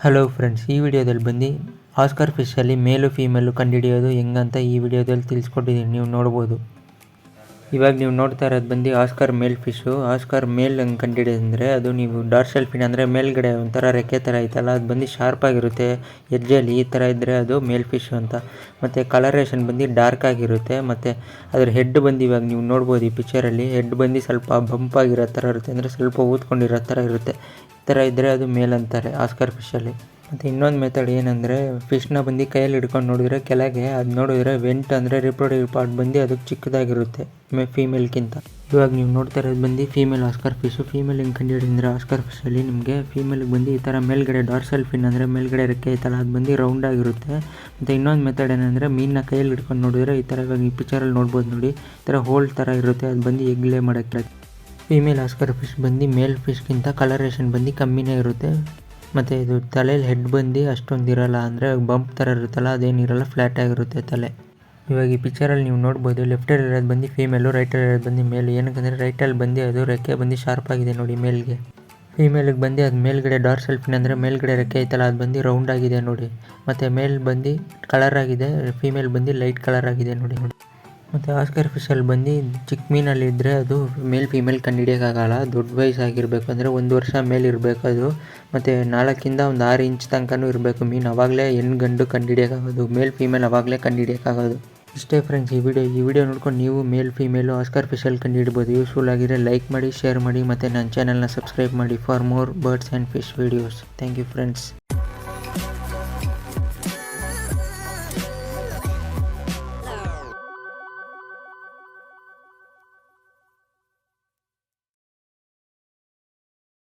Hello friends, ಈ ವಿಡಿಯೋದಲ್ಲಿ ಬಂದು ಆಸ್ಕರ್ ಫಿಶಲ್ಲಿ ಮೇಲು ಫೀಮೇಲು ಕಂಡುಹಿಡಿಯೋದು ಹೆಂಗಂತ ಈ ವಿಡಿಯೋದಲ್ಲಿ ತಿಳಿಸ್ಕೊಟ್ಟಿದ್ದೀನಿ. ನೀವು ನೋಡ್ಬೋದು. ಇವಾಗ ನೀವು ನೋಡ್ತಾ ಇರೋದು ಬಂದು ಆಸ್ಕರ್ ಮೇಲ್ ಫಿಶು. ಆಸ್ಕರ್ ಮೇಲ್ ಹಂಗೆ ಕಂಡುಹಿಡಿಯೋದಂದರೆ ಅದು ನೀವು ಡಾರ್ಸಲ್ ಫಿನ್ ಅಂದರೆ ಮೇಲ್ಗಡೆ ಒಂಥರ ರೆಕ್ಕೆ ಥರ ಐತಲ್ಲ, ಅದು ಬಂದು ಶಾರ್ಪ್ ಆಗಿರುತ್ತೆ. ಎಡ್ಜಲ್ಲಿ ಈ ಥರ ಇದ್ದರೆ ಅದು ಮೇಲ್ ಫಿಶು ಅಂತ. ಮತ್ತು ಕಲರೇಷನ್ ಬಂದು ಡಾರ್ಕ್ ಆಗಿರುತ್ತೆ. ಮತ್ತು ಅದ್ರ ಹೆಡ್ ಬಂದು ಇವಾಗ ನೀವು ನೋಡ್ಬೋದು ಈ ಪಿಕ್ಚರಲ್ಲಿ. ಹೆಡ್ ಬಂದು ಸ್ವಲ್ಪ ಬಂಪ್ ಆಗಿರೋ ಥರ ಇರುತ್ತೆ, ಅಂದರೆ ಸ್ವಲ್ಪ ಊದ್ಕೊಂಡಿರೋ ಥರ ಇರುತ್ತೆ. ಈ ಥರ ಇದ್ದರೆ ಅದು ಮೇಲ್ ಅಂತಾರೆ ಆಸ್ಕರ್ ಫಿಶಲ್ಲಿ. ಮತ್ತು ಇನ್ನೊಂದು ಮೆಥಡ್ ಏನಂದರೆ, ಫಿಶ್ನ ಬಂದು ಕೈಯಲ್ಲಿ ಹಿಡ್ಕೊಂಡು ನೋಡಿದ್ರೆ ಕೆಳಗೆ ಅದು ನೋಡಿದ್ರೆ ವೆಂಟ್ ಅಂದರೆ ರಿಪ್ರೊಡಕ್ಟಿವ್ ಪಾರ್ಟ್ ಬಂದು ಅದಕ್ಕೆ ಚಿಕ್ಕದಾಗಿರುತ್ತೆ ಫೀಮೇಲ್ಗಿಂತ. ಇವಾಗ ನೀವು ನೋಡ್ತಾ ಇರೋದು ಬಂದು ಫೀಮೇಲ್ ಆಸ್ಕರ್ ಫಿಶು. ಫೀಮೇಲ್ ಹೆಂಗೆ ಕಂಡುಹಿಡಿದ್ರೆ ಆಸ್ಕರ್ ಫಿಶಲ್ಲಿ ನಿಮಗೆ ಫೀಮೇಲ್ಗೆ ಬಂದು ಈ ಥರ ಮೇಲ್ಗಡೆ ಡಾರ್ಸಲ್ ಫಿನ್ ಅಂದರೆ ಮೇಲ್ಗಡೆ ರೆಕ್ಕೆ ಐತಲ್ಲ, ಅದು ಬಂದು ರೌಂಡ್ ಆಗಿರುತ್ತೆ. ಮತ್ತು ಇನ್ನೊಂದು ಮೆಥಡ್ ಏನಂದರೆ, ಮೀನನ್ನ ಕೈಯಲ್ಲಿ ಹಿಡ್ಕೊಂಡು ನೋಡಿದ್ರೆ ಈ ಥರ ಇವಾಗ ಈ ಪಿಕ್ಚರಲ್ಲಿ ನೋಡ್ಬೋದು ನೋಡಿ, ಈ ಥರ ಹೋಲ್ ಥರ ಇರುತ್ತೆ. ಅದು ಬಂದು ಎಗ್ ಲೇ ಮಾಡೋಕ್ಕೆ. ಫೀಮೇಲ್ ಆಸ್ಕರ್ ಫಿಶ್ ಬಂದು ಮೇಲ್ ಫಿಶ್ಗಿಂತ ಕಲರೇಷನ್ ಬಂದು ಕಮ್ಮಿನೇ ಇರುತ್ತೆ. ಮತ್ತು ಇದು ತಲೆಯಲ್ಲಿ ಹೆಡ್ ಬಂದು ಅಷ್ಟೊಂದು ಇರೋಲ್ಲ, ಅಂದರೆ ಬಂಪ್ ಥರ ಇರುತ್ತಲ್ಲ ಅದೇನಿರಲ್ಲ, ಫ್ಲ್ಯಾಟ್ ಆಗಿರುತ್ತೆ ತಲೆ. ಇವಾಗ ಈ ಪಿಕ್ಚರಲ್ಲಿ ನೀವು ನೋಡ್ಬೋದು, ಲೆಫ್ಟಲ್ಲಿ ಇರೋದು ಬಂದು ಫೀಮೇಲು, ರೈಟಲ್ಲಿ ಇರೋದು ಬಂದು ಮೇಲು. ಏನಕ್ಕಂದರೆ ರೈಟಲ್ಲಿ ಬಂದು ಅದು ರೆಕ್ಕೆ ಬಂದು ಶಾರ್ಪ್ ಆಗಿದೆ ನೋಡಿ ಮೇಲ್ಗೆ. ಫೀಮೇಲಿಗೆ ಬಂದು ಅದು ಮೇಲ್ಗಡೆ ಡಾರ್ಸಲ್ ಫಿನ್ ಅಂದರೆ ಮೇಲ್ಗಡೆ ರೆಕ್ಕೆ ಐತಲ್ಲ, ಅದು ಬಂದು ರೌಂಡ್ ಆಗಿದೆ ನೋಡಿ. ಮತ್ತು ಮೇಲ್ ಬಂದು ಕಲರ್ ಆಗಿದೆ, ಫೀಮೇಲ್ ಬಂದು ಲೈಟ್ ಕಲರ್ ಆಗಿದೆ ನೋಡಿ. ಮತ್ತು ಆಸ್ಕರ್ ಫಿಶಲ್ಲಿ ಬಂದು ಚಿಕ್ಕ ಮೀನಲ್ಲಿ ಇದ್ದರೆ ಅದು ಮೇಲ್ ಫೀಮೇಲ್ ಕಂಡುಹಿಡಿಯೋಕ್ಕಾಗಲ್ಲ. ದೊಡ್ಡ ವಯಸ್ಸಾಗಿರಬೇಕು, ಅಂದರೆ 1 ವರ್ಷ ಮೇಲೆ ಇರಬೇಕು ಅದು. ಮತ್ತು 4 ಒಂದು 6 ಇಂಚ್ ತನಕನೂ ಇರಬೇಕು ಮೀನು. ಆವಾಗಲೇ ಹೆಣ್ಣು ಗಂಡು ಕಂಡುಹಿಡಿಯೋಕ್ಕಾಗೋದು, ಮೇಲ್ ಫೀಮೇಲ್ ಆವಾಗಲೇ ಕಂಡುಹಿಡಿಯೋಕ್ಕಾಗೋದು. ಇಷ್ಟೇ ಫ್ರೆಂಡ್ಸ್ ಈ ವಿಡಿಯೋ ನೋಡ್ಕೊಂಡು ನೀವು ಮೇಲ್ ಫೀಮೇಲು ಆಸ್ಕರ್ ಫಿಶಲ್ಲಿ ಕಂಡುಹಿಡ್ಬೋದು. ಯೂಸ್ಫುಲ್ ಆಗಿದ್ರೆ ಲೈಕ್ ಮಾಡಿ, ಶೇರ್ ಮಾಡಿ, ಮತ್ತು ನನ್ನ ಚಾನಲ್ನ ಸಬ್ಸ್ಕ್ರೈಬ್ ಮಾಡಿ for more birds and fish videos. Thank you friends.